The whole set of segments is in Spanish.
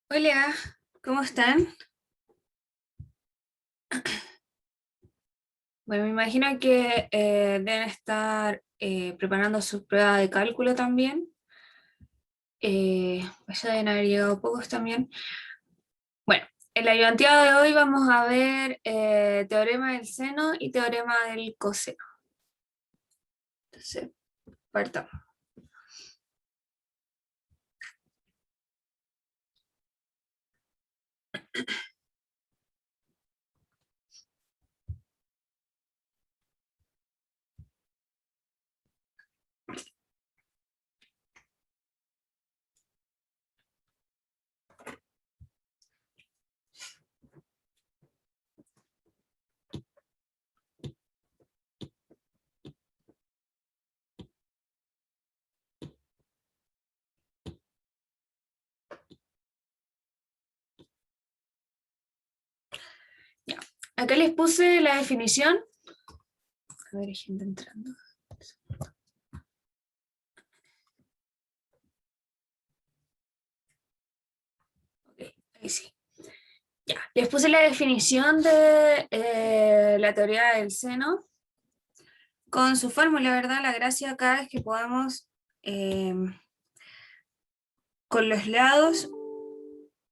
Hola, ¿cómo están? Bueno, me imagino que deben estar preparando su prueba de cálculo también. Pues ya deben haber llegado pocos también. Bueno, en la ayudanteada de hoy vamos a ver teorema del seno y teorema del coseno. Entonces, partamos. Ya. Acá les puse la definición. A ver, hay gente entrando. Ok, ahí sí. Ya, les puse la definición de la teoría del seno con su fórmula, ¿verdad? La gracia acá es que podamos, eh, con los lados,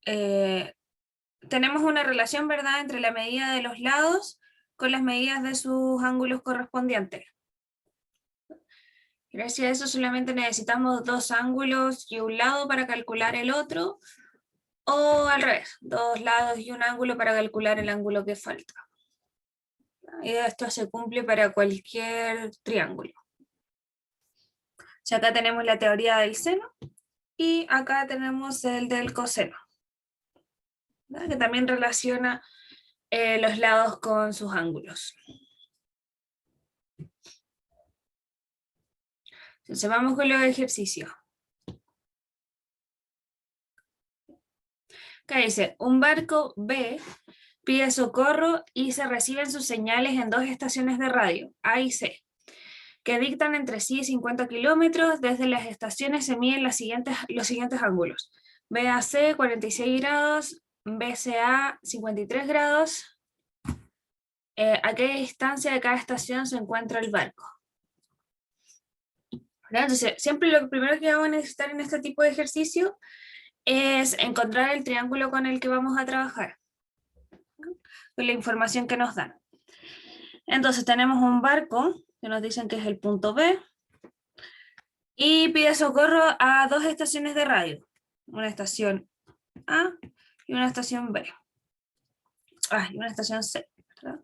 eh, tenemos una relación, ¿verdad?, entre la medida de los lados con las medidas de sus ángulos correspondientes. Gracias a eso solamente necesitamos dos ángulos y un lado para calcular el otro, o al revés, dos lados y un ángulo para calcular el ángulo que falta. Y esto se cumple para cualquier triángulo. O sea, acá tenemos la teoría del seno y acá tenemos el del coseno, ¿verdad?, que también relaciona los lados con sus ángulos. Entonces vamos con los ejercicios. Acá dice, un barco B pide socorro y se reciben sus señales en dos estaciones de radio, A y C, que dictan entre sí 50 kilómetros. Desde las estaciones se miden los siguientes ángulos: BAC 46 grados, BCA 53 grados. ¿A qué distancia de cada estación se encuentra el barco? ¿Verdad? Entonces, siempre lo primero que vamos a necesitar en este tipo de ejercicio es encontrar el triángulo con el que vamos a trabajar, con la información que nos dan. Entonces tenemos un barco que nos dicen que es el punto B y pide socorro a dos estaciones de radio, una estación A y una estación B. Y una estación C, ¿verdad?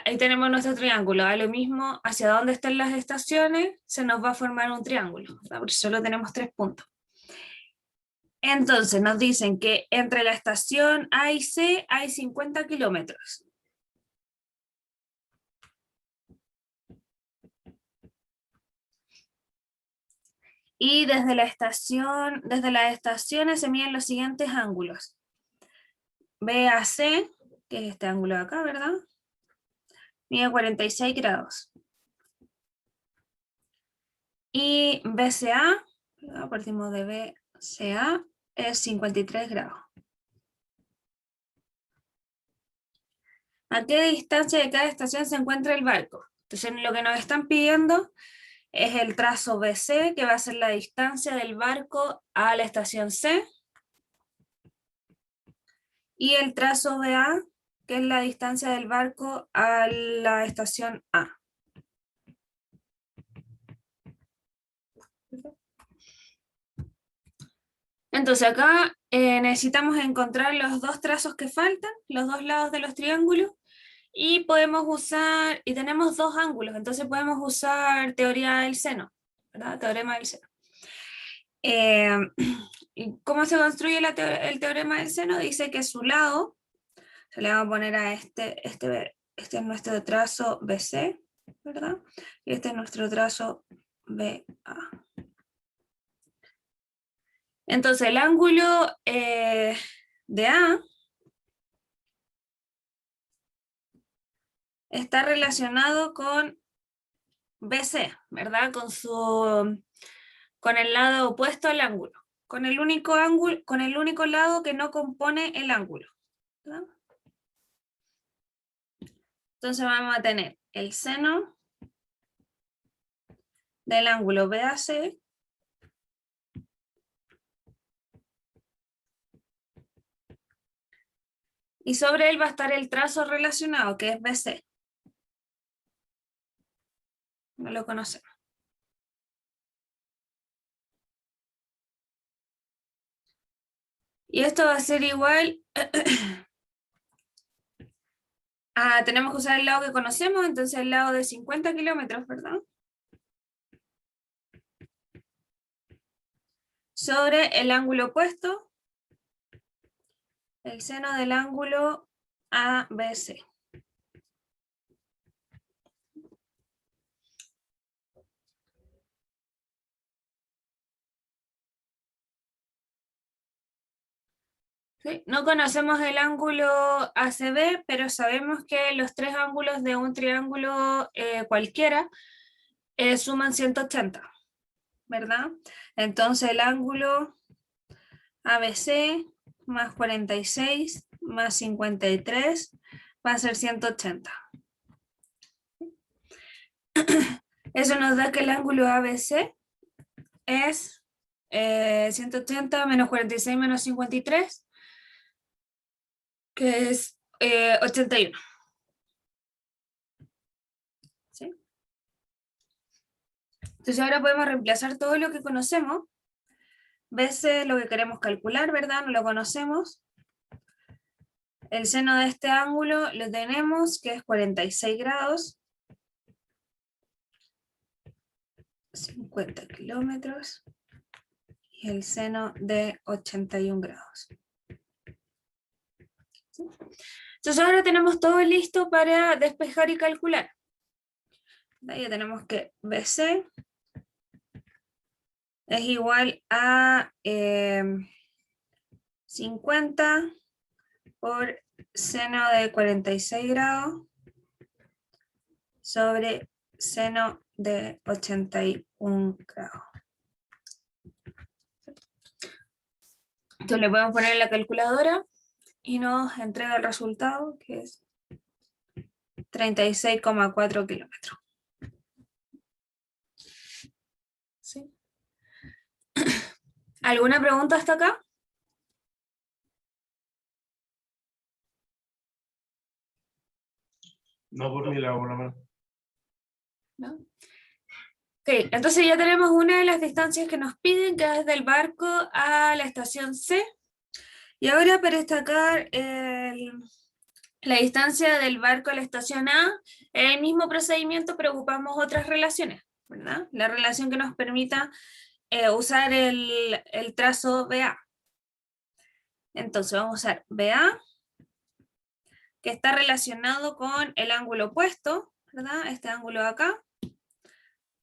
Ahí tenemos nuestro triángulo. A lo mismo, hacia dónde están las estaciones, se nos va a formar un triángulo, ¿verdad? Porque solo tenemos 3 puntos. Entonces nos dicen que entre la estación A y C hay 50 kilómetros. Y desde las estaciones se miden los siguientes ángulos: BAC, que es este ángulo de acá, ¿verdad?, mide 46 grados. Y BCA, partimos de BCA, es 53 grados. ¿A qué distancia de cada estación se encuentra el barco? Entonces lo que nos están pidiendo es el trazo BC, que va a ser la distancia del barco a la estación C, y el trazo BA, que es la distancia del barco a la estación A. Entonces acá necesitamos encontrar los dos trazos que faltan, los dos lados de los triángulos, y podemos usar, y tenemos dos ángulos, entonces podemos usar teoría del seno, ¿verdad? Teorema del seno. ¿Y cómo se construye el teorema del seno? Dice que su lado, se le vamos a poner a este es nuestro trazo BC, ¿verdad? Y este es nuestro trazo BA. Entonces el ángulo de A está relacionado con BC, ¿verdad? Con el lado opuesto al ángulo. con el único ángulo, con el único lado que no compone el ángulo, ¿verdad? Entonces vamos a tener el seno del ángulo BAC y sobre él va a estar el trazo relacionado, que es BC. No lo conocemos. Y esto va a ser igual a, tenemos que usar el lado que conocemos, entonces el lado de 50 kilómetros, ¿verdad? Sobre el ángulo opuesto, el seno del ángulo ABC. ¿Sí? No conocemos el ángulo ACB, pero sabemos que los tres ángulos de un triángulo cualquiera suman 180, ¿verdad? Entonces el ángulo ABC más 46 más 53 va a ser 180. Eso nos da que el ángulo ABC es 180 menos 46 menos 53, que es 81. ¿Sí? Entonces ahora podemos reemplazar todo lo que conocemos. BC lo que queremos calcular, ¿verdad? No lo conocemos. El seno de este ángulo lo tenemos, que es 46 grados. 50 kilómetros. Y el seno de 81 grados. ¿Sí? Entonces ahora tenemos todo listo para despejar y calcular. Ya tenemos que BC es igual a 50 por seno de 46 grados sobre seno de 81 grados. Entonces le podemos poner en la calculadora y nos entrega el resultado, que es 36,4 kilómetros. ¿Sí? ¿Alguna pregunta hasta acá? No, por mi lado, por lo menos. ¿No? Ok, entonces ya tenemos una de las distancias que nos piden, que es del barco a la estación C. Y ahora para destacar la distancia del barco a la estación A, es el mismo procedimiento, pero ocupamos otras relaciones, ¿verdad? La relación que nos permita usar el trazo BA. Entonces vamos a usar BA, que está relacionado con el ángulo opuesto, ¿verdad? Este ángulo de acá.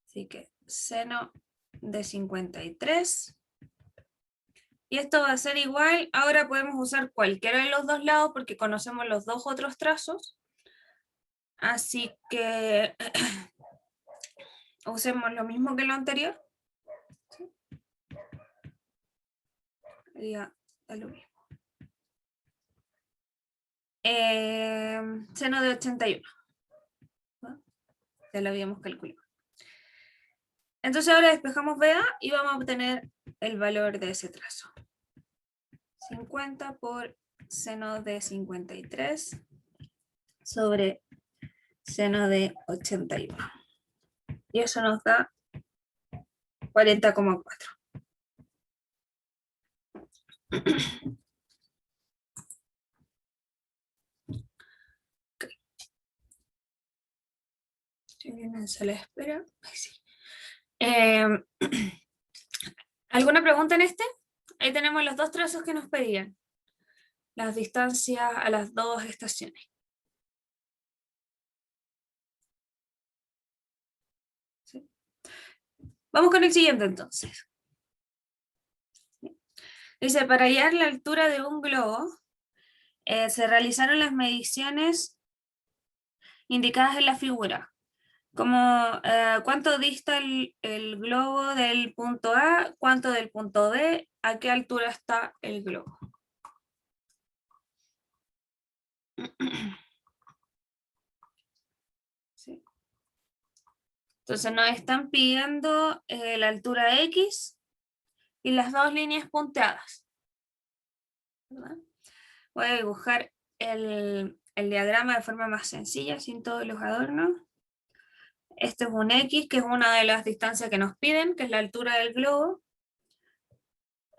Así que seno de 53. Y esto va a ser igual, ahora podemos usar cualquiera de los dos lados porque conocemos los dos otros trazos. Así que usemos lo mismo que lo anterior. ¿Sí? Sería lo mismo. Seno de 81. ¿No? Ya lo habíamos calculado. Entonces ahora despejamos BA y vamos a obtener el valor de ese trazo. 50 por seno de 53 sobre seno de 81. Y eso nos da 40,4. Okay. En sala de espera. Sí. ¿Alguna pregunta en este? Ahí tenemos los dos trazos que nos pedían. Las distancias a las dos estaciones. ¿Sí? Vamos con el siguiente entonces. Dice, para hallar la altura de un globo, se realizaron las mediciones indicadas en la figura. Como cuánto dista el globo del punto A, cuánto del punto B, a qué altura está el globo. Sí. Entonces nos están pidiendo la altura X y las dos líneas punteadas, ¿verdad? Voy a dibujar el diagrama de forma más sencilla, sin todos los adornos. Este es un X, que es una de las distancias que nos piden, que es la altura del globo.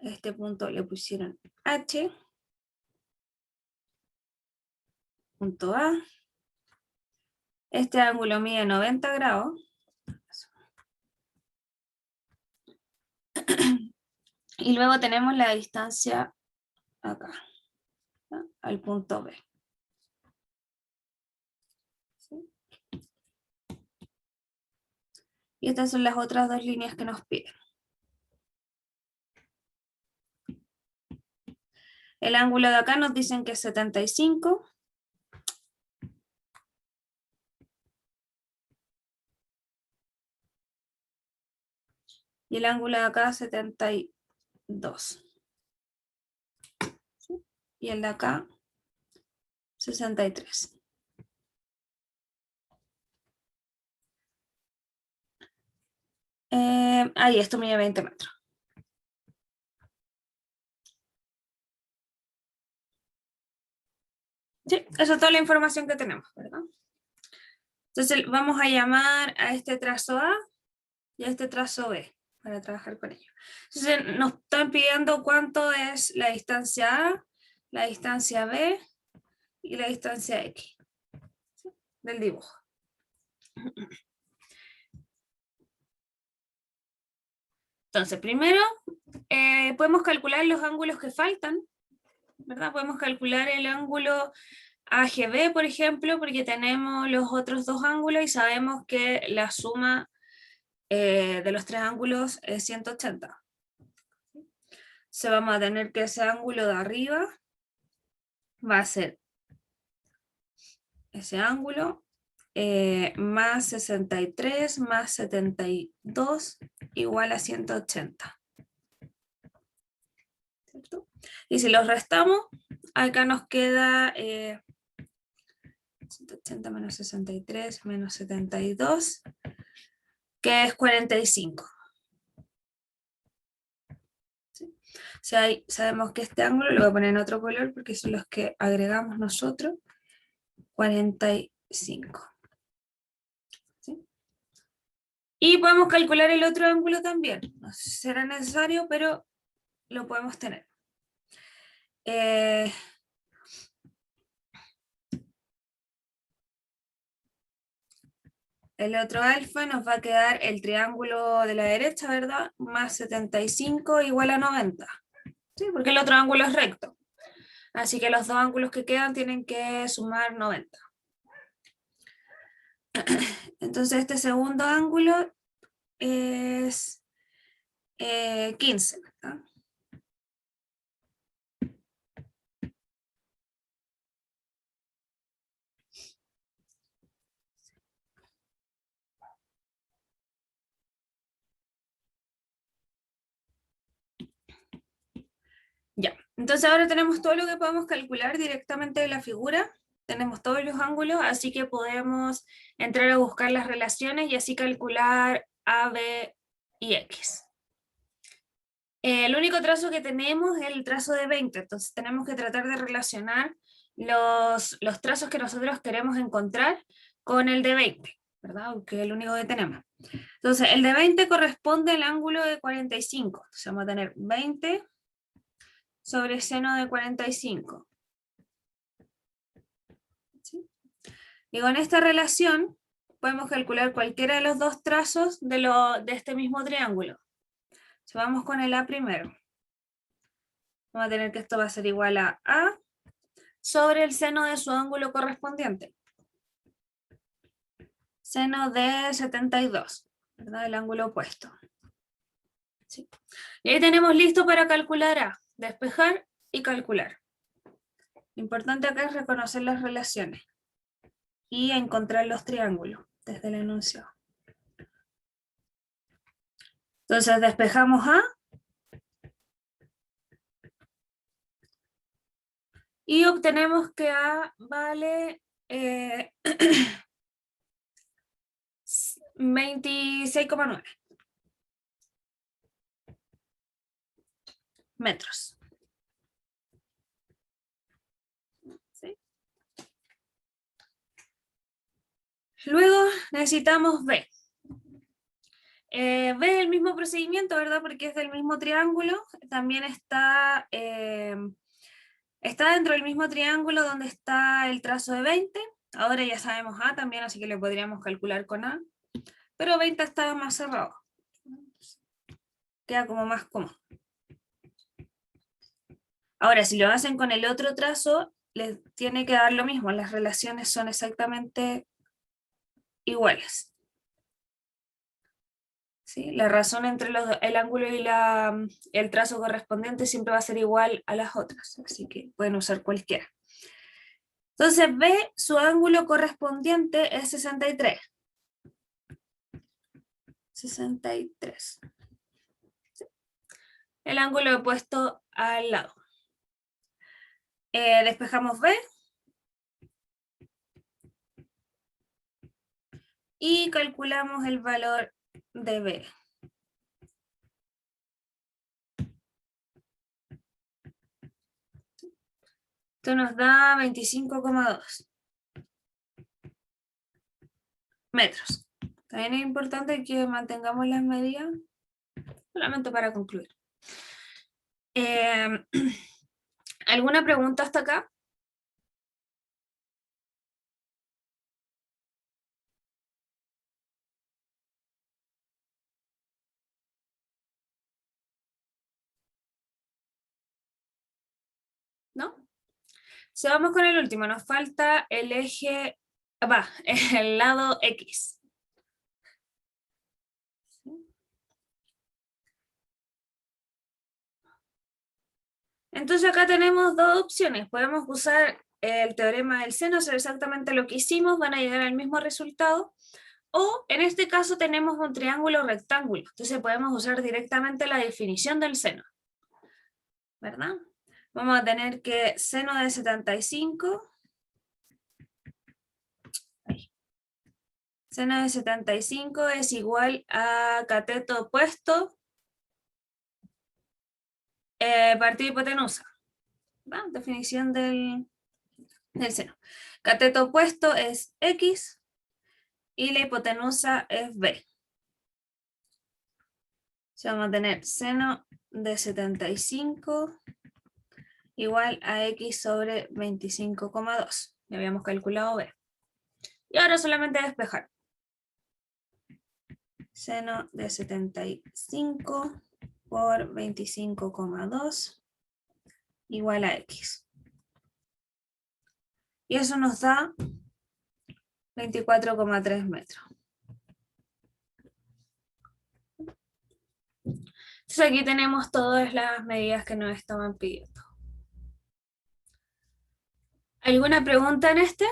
Este punto le pusieron H. Punto A. Este ángulo mide 90 grados. Y luego tenemos la distancia acá, ¿no? Al punto B. ¿Sí? Y estas son las otras dos líneas que nos piden. El ángulo de acá nos dicen que es 75. Y el ángulo de acá 72. ¿Sí? Y el de acá 63. Ahí esto mide 20 metros. Sí, esa es toda la información que tenemos, ¿verdad? Entonces vamos a llamar a este trazo A y a este trazo B para trabajar con ellos. Entonces nos están pidiendo cuánto es la distancia A, la distancia B y la distancia X, ¿sí? Del dibujo. Entonces, primero podemos calcular los ángulos que faltan, ¿verdad? Podemos calcular el ángulo AGB, por ejemplo, porque tenemos los otros dos ángulos y sabemos que la suma de los tres ángulos es 180. Entonces vamos a tener que ese ángulo de arriba va a ser ese ángulo más 63 más 72 igual a 180. ¿Cierto? Y si los restamos, acá nos queda 180 menos 63 menos 72, que es 45. ¿Sí? O sea, ahí sabemos que este ángulo lo voy a poner en otro color porque son los que agregamos nosotros, 45. ¿Sí? Y podemos calcular el otro ángulo también. No sé si será necesario, pero lo podemos tener. El otro alfa nos va a quedar el triángulo de la derecha, ¿verdad? Más 75 igual a 90. ¿Sí? Porque el otro ángulo es recto. Así que los dos ángulos que quedan tienen que sumar 90. Entonces este segundo ángulo es 15. ¿Verdad? Ya, entonces ahora tenemos todo lo que podemos calcular directamente de la figura, tenemos todos los ángulos, así que podemos entrar a buscar las relaciones y así calcular A, B y X. El único trazo que tenemos es el trazo de 20, entonces tenemos que tratar de relacionar los trazos que nosotros queremos encontrar con el de 20, ¿verdad? Que es el único que tenemos. Entonces el de 20 corresponde al ángulo de 45, entonces vamos a tener 20 sobre seno de 45. ¿Sí? Y con esta relación podemos calcular cualquiera de los dos trazos de este mismo triángulo. Entonces vamos con el A primero. Vamos a tener que esto va a ser igual a A sobre el seno de su ángulo correspondiente. Seno de 72, ¿verdad? El ángulo opuesto. ¿Sí? Y ahí tenemos listo para calcular A, despejar y calcular. Lo importante acá es reconocer las relaciones y encontrar los triángulos. desde el enunciado. Entonces despejamos A y obtenemos que A vale 26,9 metros. ¿Sí? Luego necesitamos B. B es el mismo procedimiento, ¿verdad? Porque es del mismo triángulo. También está dentro del mismo triángulo donde está el trazo de 20. Ahora ya sabemos A también, así que le podríamos calcular con A. Pero 20 está más cerrado. Queda como más cómodo. Ahora, si lo hacen con el otro trazo, les tiene que dar lo mismo. Las relaciones son exactamente iguales. ¿Sí? La razón entre el ángulo y el trazo correspondiente siempre va a ser igual a las otras. Así que pueden usar cualquiera. Entonces, B, su ángulo correspondiente es 63. 63. ¿Sí? El ángulo opuesto al lado. Despejamos B. Y calculamos el valor de B. Esto nos da 25,2 metros. También es importante que mantengamos las medidas, solamente para concluir. ¿Alguna pregunta hasta acá? ¿No? Si vamos con el último, nos falta el eje, el lado X. Entonces acá tenemos dos opciones. Podemos usar el teorema del seno, hacer exactamente lo que hicimos, van a llegar al mismo resultado. O en este caso tenemos un triángulo rectángulo. Entonces podemos usar directamente la definición del seno. ¿Verdad? Vamos a tener que seno de 75. Seno de 75 es igual a cateto opuesto partido hipotenusa. ¿Va? Definición del seno. Cateto opuesto es X y la hipotenusa es B. O vamos a tener seno de 75 igual a X sobre 25,2. Ya habíamos calculado B. Y ahora solamente despejar. Seno de 75 por 25,2 igual a X. Y eso nos da 24,3 metros. Entonces aquí tenemos todas las medidas que nos estaban pidiendo. ¿Alguna pregunta en este?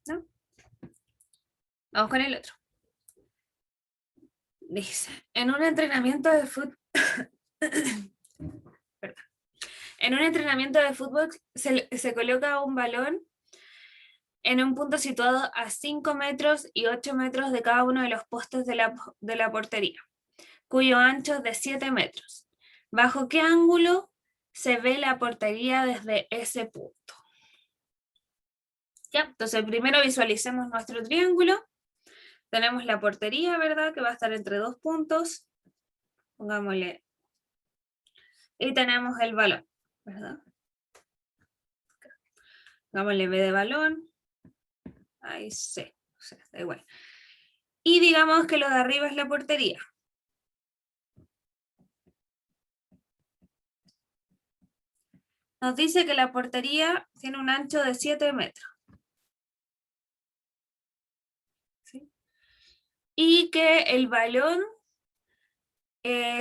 ¿No? Vamos con el otro. Dice, en un entrenamiento de fútbol, en un entrenamiento de fútbol se coloca un balón en un punto situado a 5 metros y 8 metros de cada uno de los postes de la portería, cuyo ancho es de 7 metros. ¿Bajo qué ángulo se ve la portería desde ese punto? ¿Ya? Entonces primero visualicemos nuestro triángulo. Tenemos la portería, ¿verdad? Que va a estar entre dos puntos. Pongámosle. Y tenemos el balón, ¿verdad? Pongámosle B de balón. Ahí C. O sea, da igual. Y digamos que lo de arriba es la portería. Nos dice que la portería tiene un ancho de 7 metros. ¿Sí? Y que el balón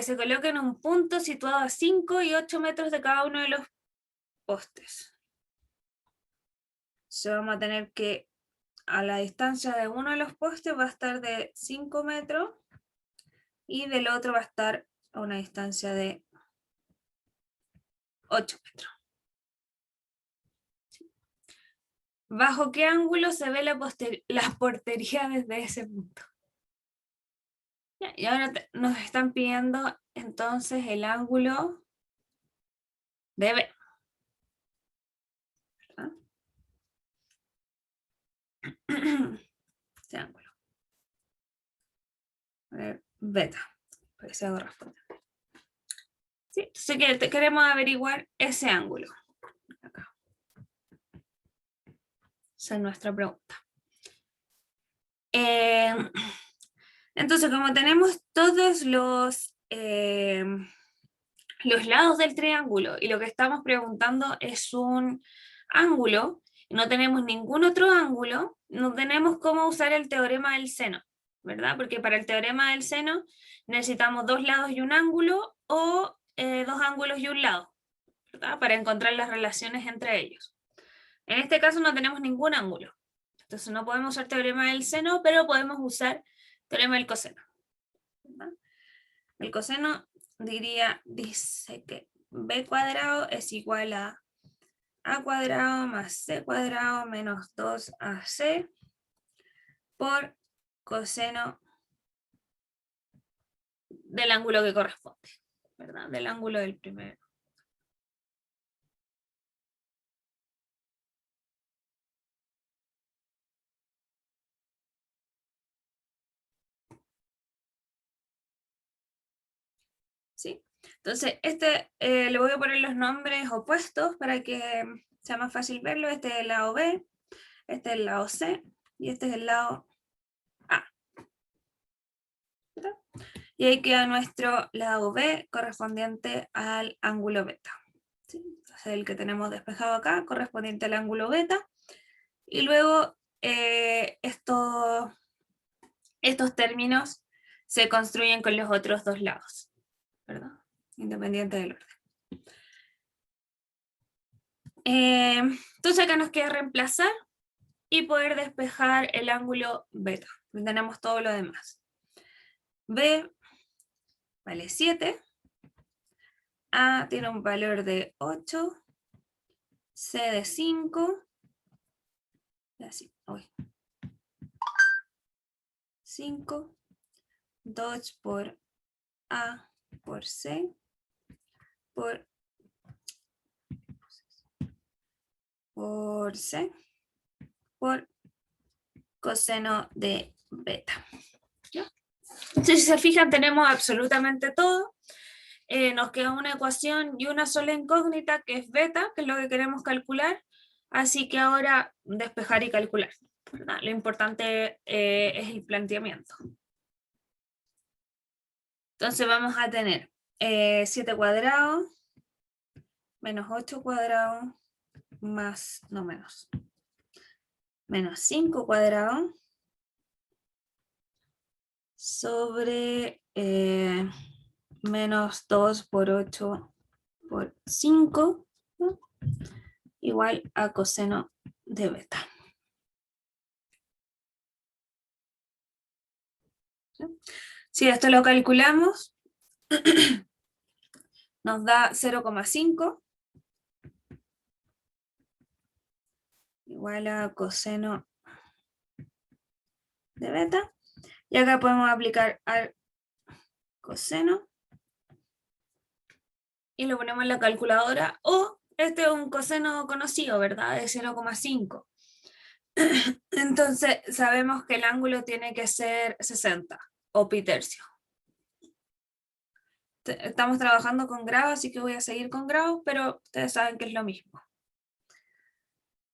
se coloca en un punto situado a 5 y 8 metros de cada uno de los postes. Entonces vamos a tener que a la distancia de uno de los postes va a estar de 5 metros y del otro va a estar a una distancia de 8 metros. ¿Bajo qué ángulo se ve la portería desde ese punto? Y ahora nos están pidiendo entonces el ángulo de B. ¿Verdad? Este ángulo. A ver, beta. Porque se corresponde. ¿Sí? Entonces queremos averiguar ese ángulo. Acá. Esa es nuestra pregunta. Entonces, como tenemos todos los lados del triángulo y lo que estamos preguntando es un ángulo, no tenemos ningún otro ángulo, no tenemos cómo usar el teorema del seno, ¿verdad? Porque para el teorema del seno necesitamos dos lados y un ángulo o dos ángulos y un lado, ¿verdad? Para encontrar las relaciones entre ellos. En este caso no tenemos ningún ángulo, entonces no podemos usar teorema del seno, pero podemos usar teorema del coseno, ¿verdad? El coseno dice que b cuadrado es igual a cuadrado más c cuadrado menos 2ac por coseno del ángulo que corresponde, ¿verdad? Del ángulo del primero. ¿Sí? Entonces, le voy a poner los nombres opuestos para que sea más fácil verlo. Este es el lado B, este es el lado C y este es el lado A. ¿Verdad? Y ahí queda nuestro lado B correspondiente al ángulo beta. ¿Sí? Entonces, el que tenemos despejado acá correspondiente al ángulo beta. Y luego estos términos se construyen con los otros dos lados, ¿verdad? Independiente del orden. Entonces acá nos queda reemplazar y poder despejar el ángulo beta. Tenemos todo lo demás. B vale 7. A tiene un valor de 8. C de 5. Así, hoy. 5. 2 por A por C por C por coseno de beta. ¿Ya? Entonces, si se fijan, tenemos absolutamente todo. Nos queda una ecuación y una sola incógnita, que es beta, que es lo que queremos calcular. Así que ahora despejar y calcular, ¿verdad? Lo importante es el planteamiento. Entonces vamos a tener 7 cuadrados menos 8 cuadrados más, no menos, menos 5 cuadrados sobre menos 2 por 8 por 5, ¿no? Igual a coseno de beta. Si esto lo calculamos, nos da 0,5 igual a coseno de beta. Y acá podemos aplicar al coseno y lo ponemos en la calculadora, o este es un coseno conocido, ¿verdad? De 0,5. Entonces sabemos que el ángulo tiene que ser 60 o pi tercio. Estamos trabajando con grados, así que voy a seguir con grados, pero ustedes saben que es lo mismo.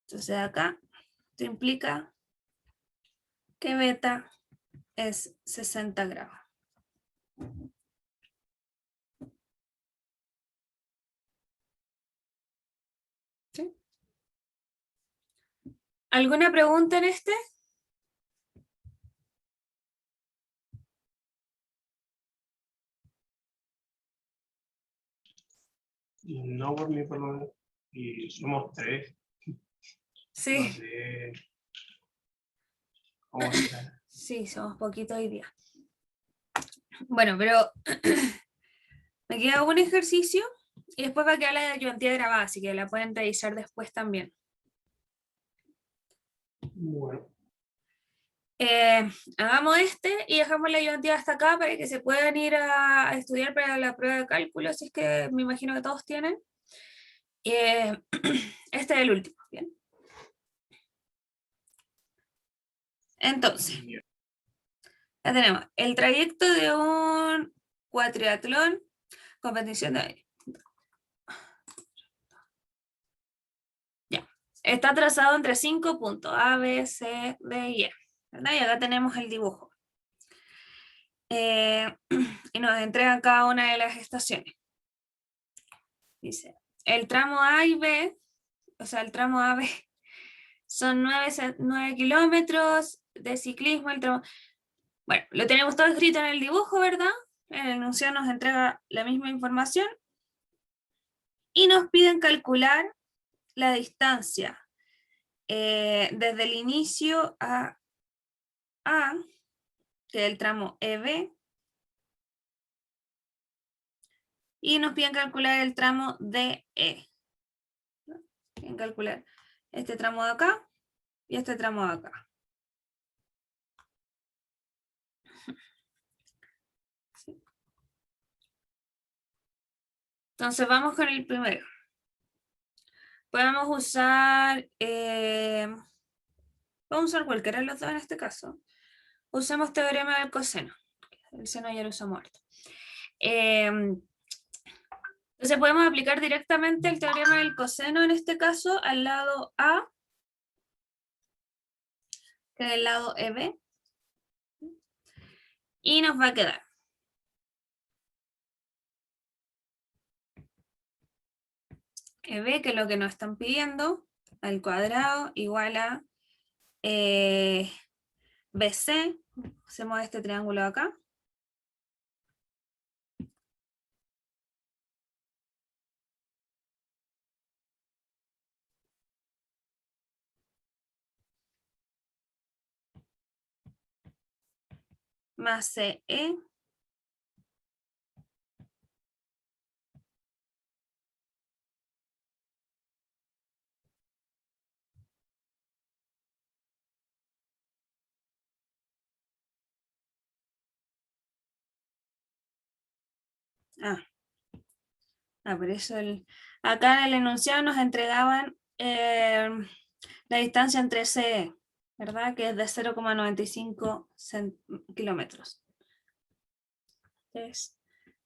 Entonces acá esto implica que beta es 60 grados. ¿Sí? ¿Alguna pregunta en este? Y no por mí, por lo menos. Y somos 3. Sí. No sé cómo será. Sí, somos poquitos hoy día. Bueno, pero me queda un ejercicio y después va a quedar la ayudantía grabada, así que la pueden revisar después también. Bueno. Hagamos este y dejamos la ayudantía hasta acá para que se puedan ir a estudiar para la prueba de cálculo, si es que me imagino que todos tienen. Este es el último, ¿bien? Entonces, ya tenemos el trayecto de un cuatriatlón, competición de... Ya, está trazado entre 5 puntos, A, B, C, D y E, ¿verdad? Y acá tenemos el dibujo. Y nos entregan cada una de las estaciones. Dice, el tramo A y B, o sea, el tramo A, B, son 9 kilómetros de ciclismo, el tramo... Bueno, lo tenemos todo escrito en el dibujo, ¿verdad? El enunciado nos entrega la misma información y nos piden calcular la distancia desde el inicio a A, que es el tramo EB, y nos piden calcular el tramo DE. Piden calcular este tramo de acá y este tramo de acá. ¿Sí? Entonces vamos con el primero. Podemos usar, vamos a usar cualquiera de los dos en este caso. Usemos teorema del coseno. El seno ya lo usamos harto. Entonces podemos aplicar directamente el teorema del coseno en este caso al lado A, que es el lado EB, y nos va a quedar EB, que es lo que nos están pidiendo, al cuadrado igual a BC, hacemos este triángulo acá, más CE, por eso acá en el enunciado nos entregaban la distancia entre CE, ¿verdad? Que es de 0,95 kilómetros. Es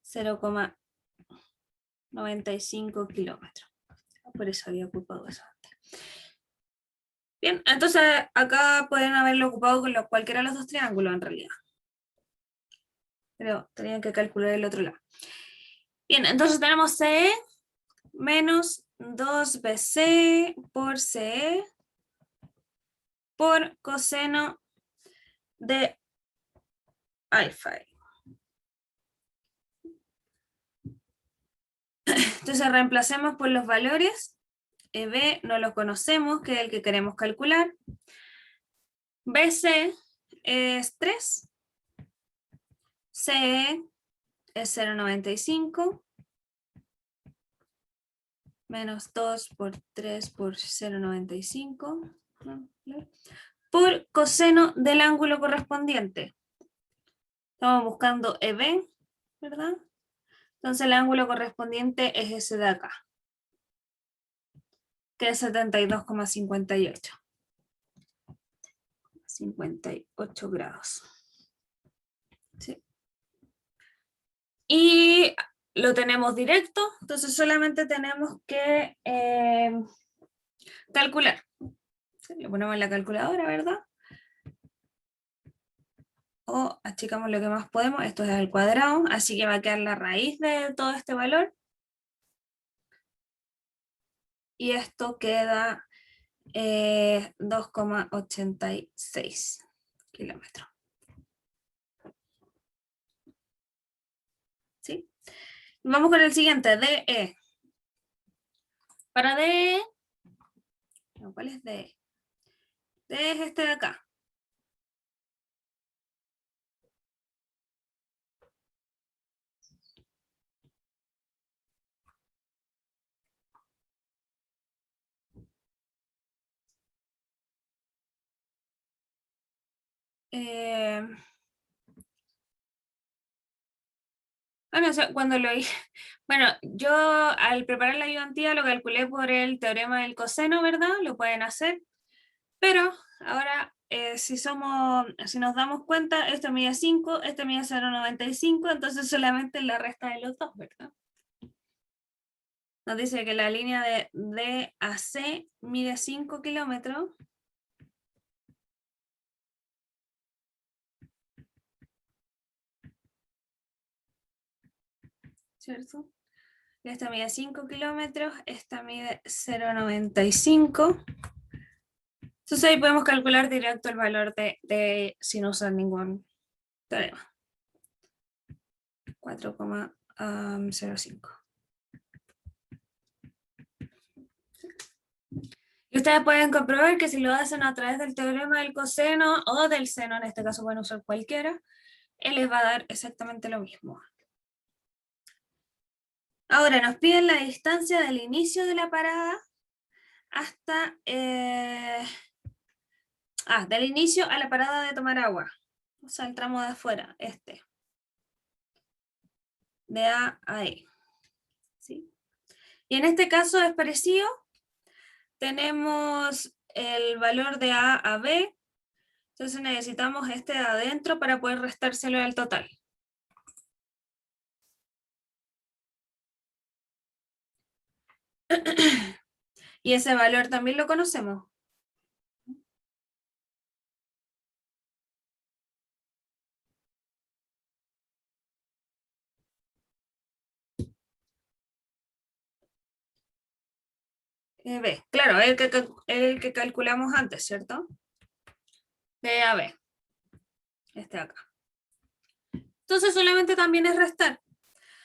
0,95 kilómetros. Por eso había ocupado eso antes. Bien, entonces acá pueden haberlo ocupado con cualquiera de los dos triángulos en realidad. Pero tenían que calcular el otro lado. Bien, entonces tenemos CE menos 2BC por CE por coseno de alfa. Entonces reemplacemos por los valores. EB no lo conocemos, que es el que queremos calcular. BC es 3. CE es 0,95. Menos 2 por 3 por 0,95. Por coseno del ángulo correspondiente. Estamos buscando EB, ¿verdad? Entonces el ángulo correspondiente es ese de acá, que es 72,58. 58 grados. ¿Sí? Y lo tenemos directo, entonces solamente tenemos que calcular. ¿Sí? Lo ponemos en la calculadora, ¿verdad? O achicamos lo que más podemos, esto es al cuadrado, así que va a quedar la raíz de todo este valor. Y esto queda 2,86 kilómetros. ¿Sí? Vamos con el siguiente, DE. Para D, ¿cuál es D? D es este de acá. Bueno, o sea, cuando lo hice, bueno, yo al preparar la ayudantía lo calculé por el teorema del coseno, ¿verdad? Lo pueden hacer, pero ahora si nos damos cuenta, esto mide 5, esto mide 0,95, entonces solamente la resta de los dos, ¿verdad? Nos dice que la línea de D a C mide 5 kilómetros. ¿Cierto? Esta mide 5 kilómetros, esta mide 0,95. Entonces ahí podemos calcular directo el valor de sin usar ningún teorema. 4,05. Y ustedes pueden comprobar que si lo hacen a través del teorema del coseno o del seno, en este caso pueden usar cualquiera, él les va a dar exactamente lo mismo. Ahora nos piden la distancia del inicio de la parada hasta del inicio a la parada de tomar agua. O sea, el tramo de afuera, este. De A a E. ¿Sí? Y en este caso es parecido. Tenemos el valor de A a B. Entonces necesitamos este de adentro para poder restárselo al total. Y ese valor también lo conocemos. B, claro, el que calculamos antes, ¿cierto? De A a B. Este de acá. Entonces solamente también es restar.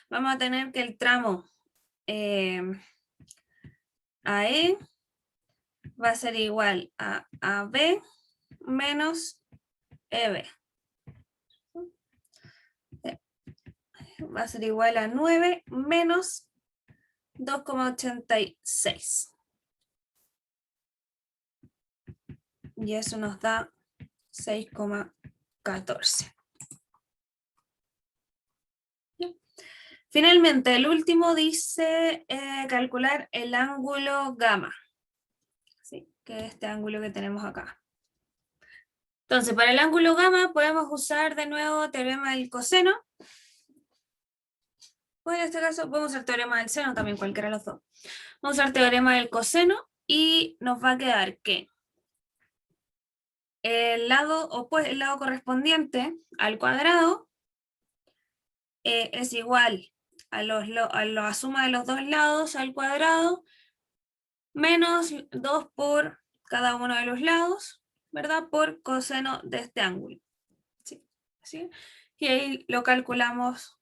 Vamos a tener que el tramo AE va a ser igual a AB menos EB. Va a ser igual a 9 menos 2,86. Y eso nos da 6,14. Finalmente, el último dice calcular el ángulo gamma. ¿Sí? Que es este ángulo que tenemos acá. Entonces, para el ángulo gamma podemos usar de nuevo teorema del coseno. O en este caso podemos usar teorema del seno también, cualquiera de los dos. Vamos a usar teorema del coseno y nos va a quedar que el lado correspondiente al cuadrado es igual a la suma de los dos lados al cuadrado menos 2 por cada uno de los lados, ¿verdad? Por coseno de este ángulo. ¿Sí? ¿Sí? Y ahí lo calculamos.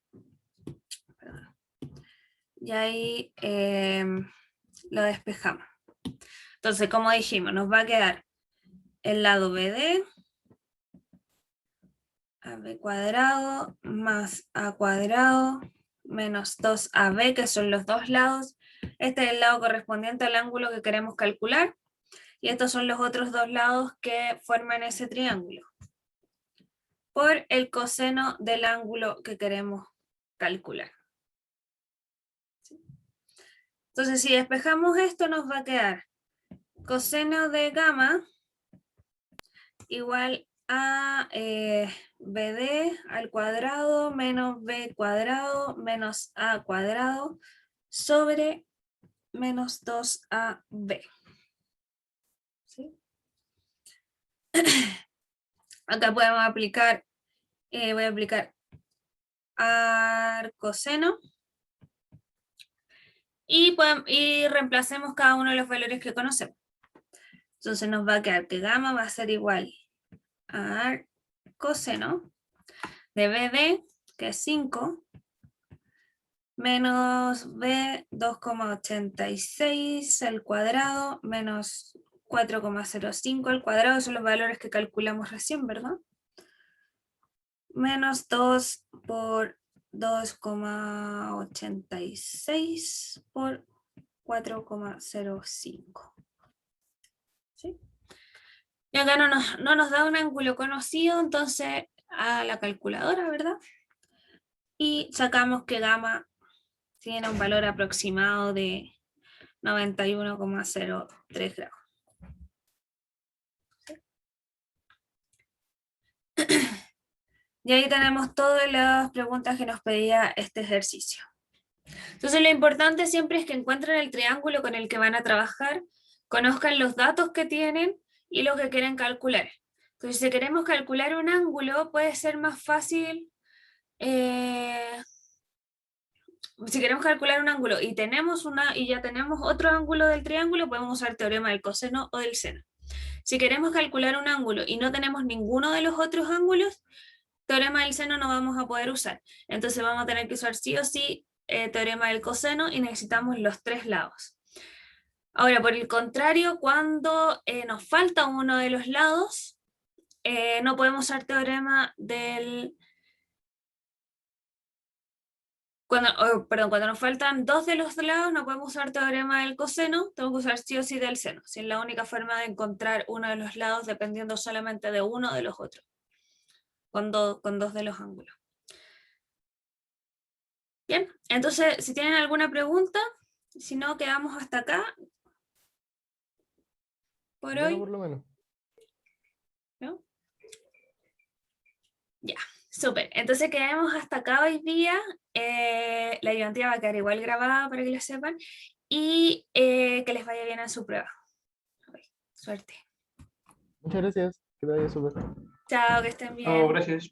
Perdón. Y ahí lo despejamos. Entonces, como dijimos, nos va a quedar el lado BD, AB cuadrado más A cuadrado menos 2AB, que son los dos lados. Este es el lado correspondiente al ángulo que queremos calcular. Y estos son los otros dos lados que forman ese triángulo. Por el coseno del ángulo que queremos calcular. Entonces, si despejamos esto, nos va a quedar coseno de gamma igual a BD al cuadrado menos B cuadrado menos A cuadrado sobre menos 2AB. ¿Sí? Acá podemos aplicar, voy a aplicar arcoseno y reemplacemos cada uno de los valores que conocemos. Entonces nos va a quedar que gamma va a ser igual a coseno de BD, que es 5, menos b 2,86 al cuadrado menos 4,05 al cuadrado, son los valores que calculamos recién, ¿verdad? Menos 2 por 2,86 por 4,05. ¿Sí? Y acá no nos da un ángulo conocido, entonces a la calculadora, ¿verdad? Y sacamos que gamma tiene un valor aproximado de 91,03 grados. Y ahí tenemos todas las preguntas que nos pedía este ejercicio. Entonces lo importante siempre es que encuentren el triángulo con el que van a trabajar, conozcan los datos que tienen y lo que quieren calcular. Entonces si queremos calcular un ángulo puede ser más fácil, si queremos calcular un ángulo y ya tenemos otro ángulo del triángulo, podemos usar teorema del coseno o del seno. Si queremos calcular un ángulo y no tenemos ninguno de los otros ángulos, teorema del seno no vamos a poder usar. Entonces vamos a tener que usar sí o sí teorema del coseno y necesitamos los tres lados. Ahora, por el contrario, cuando nos falta uno de los lados, no podemos usar teorema del... Cuando nos faltan dos de los lados, no podemos usar teorema del coseno, tengo que usar sí o sí del seno. Si es la única forma de encontrar uno de los lados dependiendo solamente de uno de los otros, con dos de los ángulos. Bien, entonces, si tienen alguna pregunta, si no, quedamos hasta acá. Por Bueno, hoy. por lo menos. ¿No? Ya, súper. Entonces quedamos hasta acá hoy día. La ayudantía va a quedar igual grabada para que lo sepan. Y que les vaya bien a su prueba. Suerte. Muchas gracias. Que te vaya súper. Chao, que estén bien. No, gracias.